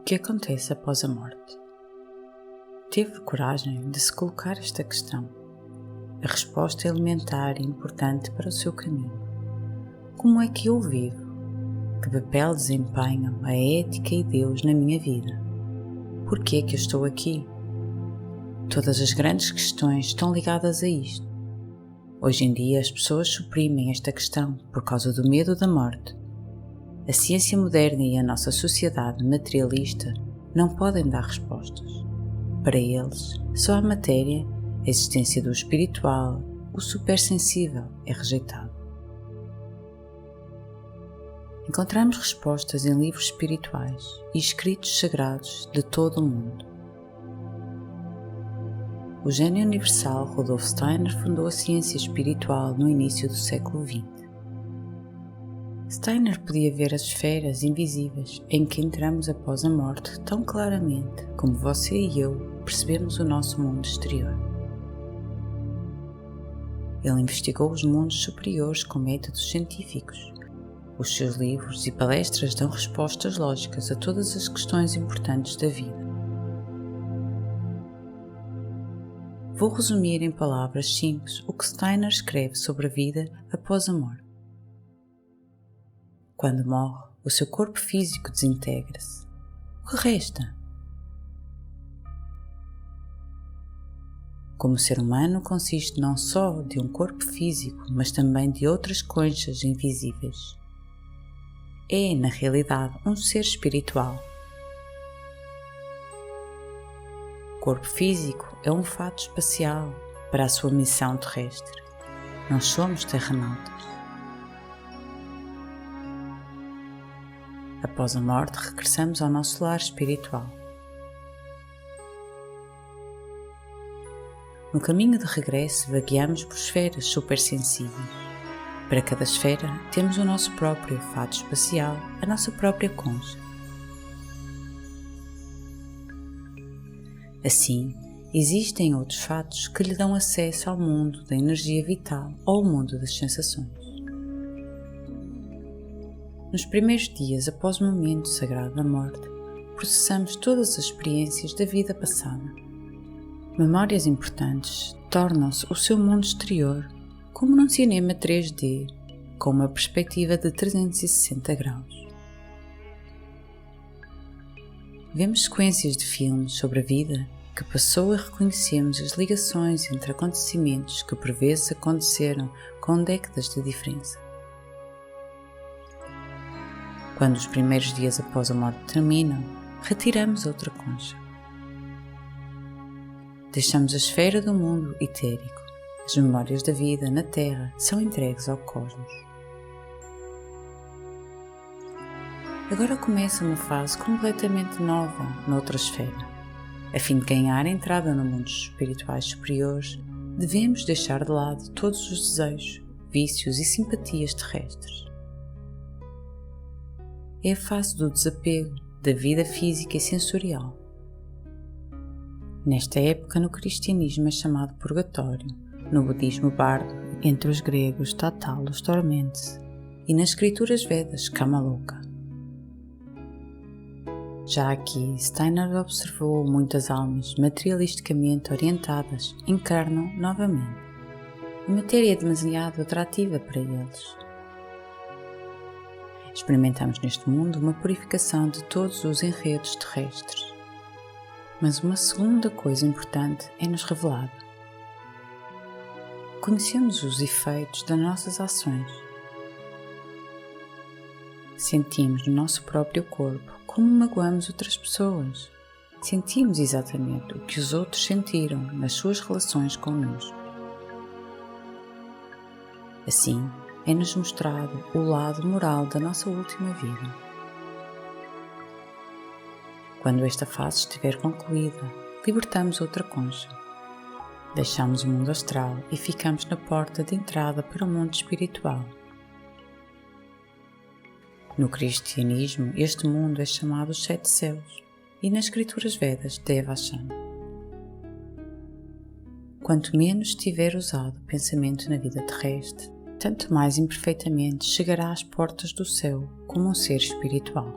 que acontece após a morte? Teve coragem de se colocar esta questão. A resposta é elementar e importante para o seu caminho. Como é que eu vivo? Que papel desempenham a ética e Deus na minha vida? Por que é que eu estou aqui? Todas as grandes questões estão ligadas a isto. Hoje em dia as pessoas suprimem esta questão por causa do medo da morte. A ciência moderna e a nossa sociedade materialista não podem dar respostas. Para eles, só a matéria, a existência do espiritual, o supersensível é rejeitado. Encontramos respostas em livros espirituais e escritos sagrados de todo o mundo. O gênio universal Rudolf Steiner fundou a ciência espiritual no início do século XX. Steiner podia ver as esferas invisíveis em que entramos após a morte tão claramente como você e eu percebemos o nosso mundo exterior. Ele investigou os mundos superiores com métodos científicos. Os seus livros e palestras dão respostas lógicas a todas as questões importantes da vida. Vou resumir em palavras simples o que Steiner escreve sobre a vida após a morte. Quando morre, o seu corpo físico desintegra-se. O que resta? Como ser humano consiste não só de um corpo físico, mas também de outras conchas invisíveis. É, na realidade, um ser espiritual. O corpo físico é um fato espacial para a sua missão terrestre. Nós somos terranautas. Após a morte, regressamos ao nosso lar espiritual. No caminho de regresso, vagueamos por esferas supersensíveis. Para cada esfera, temos o nosso próprio fato espacial, a nossa própria concha. Assim, existem outros fatos que lhe dão acesso ao mundo da energia vital ou ao mundo das sensações. Nos primeiros dias após o momento sagrado da morte, processamos todas as experiências da vida passada. Memórias importantes tornam-se o seu mundo exterior, como num cinema 3D, com uma perspectiva de 360 graus. Vemos sequências de filmes sobre a vida que passou e reconhecemos as ligações entre acontecimentos que por vezes aconteceram com décadas de diferença. Quando os primeiros dias após a morte terminam, retiramos outra concha. Deixamos a esfera do mundo etérico. As memórias da vida na Terra são entregues ao cosmos. Agora começa uma fase completamente nova noutra esfera. A fim de ganhar a entrada no mundo espirituais superiores, devemos deixar de lado todos os desejos, vícios e simpatias terrestres. É a fase do desapego da vida física e sensorial. Nesta época, no cristianismo é chamado purgatório, no budismo bardo, entre os gregos Tátalos tormente e nas escrituras Vedas Kamaloka. Já aqui, Steiner observou muitas almas materialisticamente orientadas encarnam novamente. A matéria é demasiado atrativa para eles. Experimentamos neste mundo uma purificação de todos os enredos terrestres. Mas uma segunda coisa importante é-nos revelada. Conhecemos os efeitos das nossas ações. Sentimos no nosso próprio corpo como magoamos outras pessoas. Sentimos exatamente o que os outros sentiram nas suas relações connosco. Assim, é-nos mostrado o lado moral da nossa última vida. Quando esta fase estiver concluída, libertamos outra concha. Deixamos o mundo astral e ficamos na porta de entrada para o mundo espiritual. No cristianismo, este mundo é chamado os Sete Céus e nas escrituras Vedas, Devachan. Quanto menos estiver usado o pensamento na vida terrestre, tanto mais imperfeitamente chegará às portas do céu como um ser espiritual.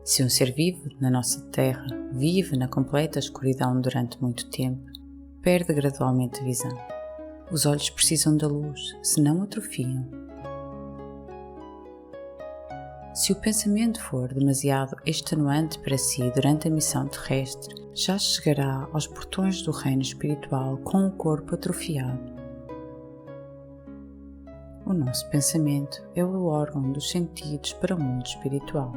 Se um ser vivo na nossa Terra vive na completa escuridão durante muito tempo, perde gradualmente a visão. Os olhos precisam da luz, senão atrofiam. Se o pensamento for demasiado extenuante para si durante a missão terrestre, já chegará aos portões do reino espiritual com o corpo atrofiado. O nosso pensamento é o órgão dos sentidos para o mundo espiritual.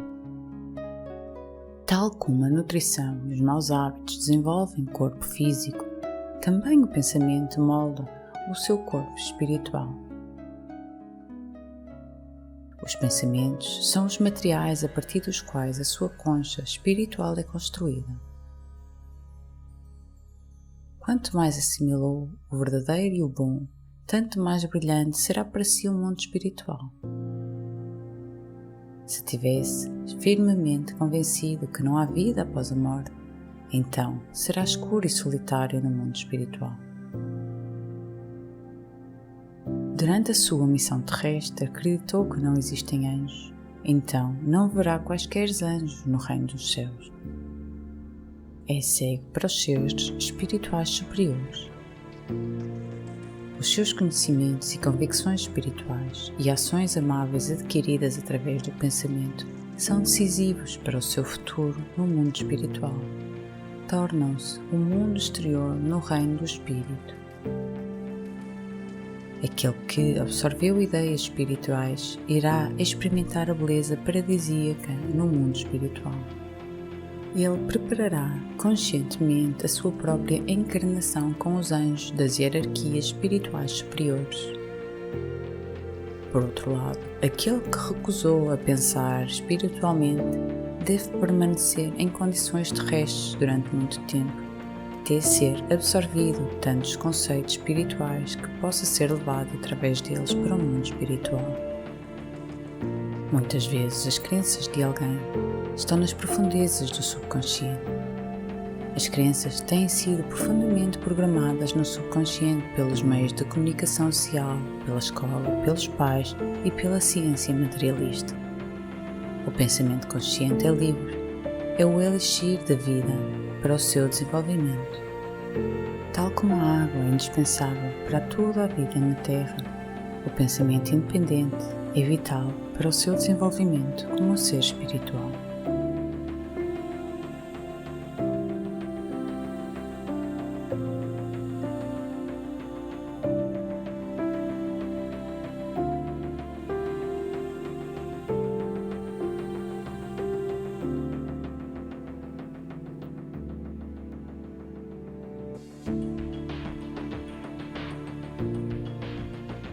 Tal como a nutrição e os maus hábitos desenvolvem o corpo físico, também o pensamento molda o seu corpo espiritual. Os pensamentos são os materiais a partir dos quais a sua concha espiritual é construída. Quanto mais assimilou o verdadeiro e o bom, tanto mais brilhante será para si o mundo espiritual. Se tivesse firmemente convencido que não há vida após a morte, então será escuro e solitário no mundo espiritual. Durante a sua missão terrestre acreditou que não existem anjos, então não verá quaisquer anjos no reino dos céus. É cego para os seres espirituais superiores. Os seus conhecimentos e convicções espirituais e ações amáveis adquiridas através do pensamento são decisivos para o seu futuro no mundo espiritual. Tornam-se o mundo exterior no reino do espírito. Aquele que absorveu ideias espirituais irá experimentar a beleza paradisíaca no mundo espiritual. Ele preparará conscientemente a sua própria encarnação com os anjos das hierarquias espirituais superiores. Por outro lado, aquele que recusou a pensar espiritualmente deve permanecer em condições terrestres durante muito tempo, até ser absorvido tantos conceitos espirituais que possa ser levado através deles para o mundo espiritual. Muitas vezes as crenças de alguém estão nas profundezas do subconsciente. As crenças têm sido profundamente programadas no subconsciente pelos meios de comunicação social, pela escola, pelos pais e pela ciência materialista. O pensamento consciente é livre, é o elixir da vida para o seu desenvolvimento. Tal como a água é indispensável para toda a vida na Terra, o pensamento independente é vital para o seu desenvolvimento como um ser espiritual.